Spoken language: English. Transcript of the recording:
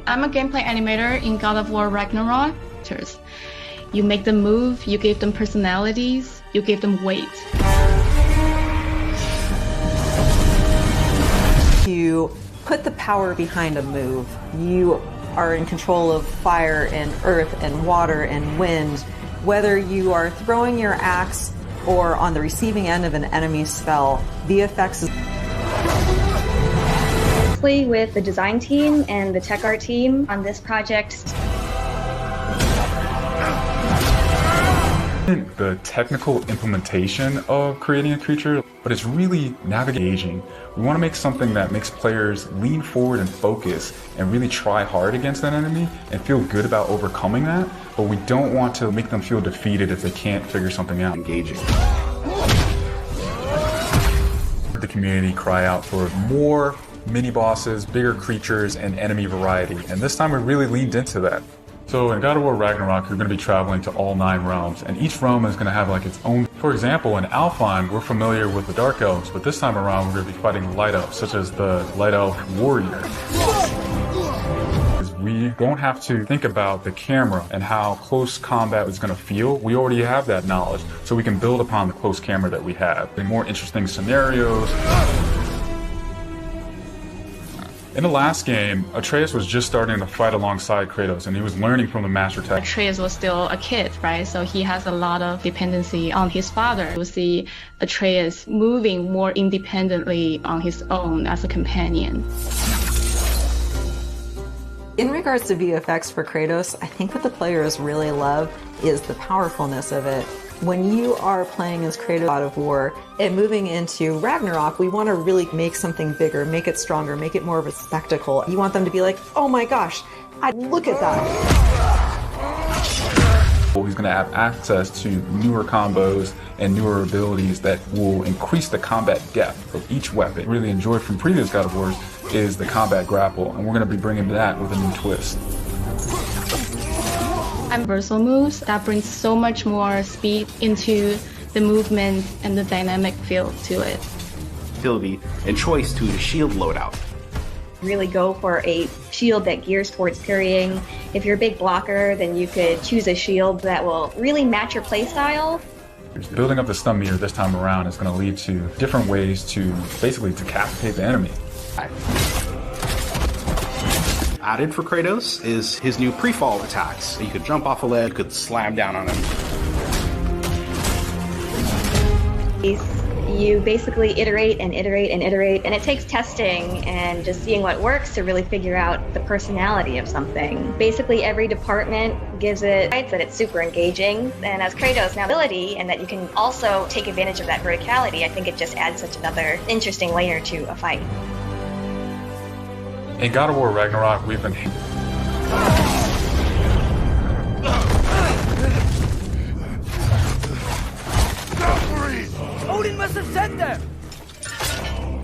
I'm a gameplay animator in God of Ragnarok. You make them move, you give them personalities, you give them weight. You put the power behind a move. You are in control of fire and earth and water and wind. Whether you are throwing your axe or on the receiving end of an enemy spell, VFX is with the design team and the tech art team on this project. The technical implementation of creating a creature, but it's really navigating. We want to make something that makes players lean forward and focus and really try hard against an enemy and feel good about overcoming that, but we don't want to make them feel defeated if they can't figure something out. Engaging. The community cry out for more mini bosses, bigger creatures, and enemy variety, and this time we really leaned into that. So in God of Ragnarok, you're going to be traveling to all 9 realms, and each realm is going to have like its own. For example, in Alfheim, we're familiar with the Dark Elves, but this time around we're going to be fighting Light Elves, such as the Light Elf Warrior. We don't have to think about the camera and how close combat is going to feel. We already have that knowledge, so we can build upon the close camera that we have. And more interesting scenarios. In the last game, Atreus was just starting to fight alongside Kratos, and he was learning from the Master Tech. Atreus was still a kid, right? So he has a lot of dependency on his father. You'll see Atreus moving more independently on his own as a companion. In regards to VFX for Kratos, I think what the players really love is the powerfulness of it. When you are playing as Kratos God of War and moving into Ragnarok, we want to really make something bigger, make it stronger, make it more of a spectacle. You want them to be like, oh my gosh, look at that. He's going to have access to newer combos and newer abilities that will increase the combat depth of each weapon. Really enjoyed from previous God of Wars is the combat grapple, and we're going to be bringing that with a new twist. Universal moves that brings so much more speed into the movement and the dynamic feel to it. Ability and choice to the shield loadout. Really go for a shield that gears towards parrying. If you're a big blocker, then you could choose a shield that will really match your playstyle. Building up the stun meter this time around is going to lead to different ways to basically decapitate the enemy. Added for Kratos is his new pre-fall attacks. You could jump off a ledge, you could slam down on him. You basically iterate and iterate and iterate, and it takes testing and just seeing what works to really figure out the personality of something. Basically every department gives it that it's super engaging, and as Kratos' now ability, and that you can also take advantage of that verticality, I think it just adds such another interesting layer to a fight. In God of Ragnarok, we've been... Odin must have sent them!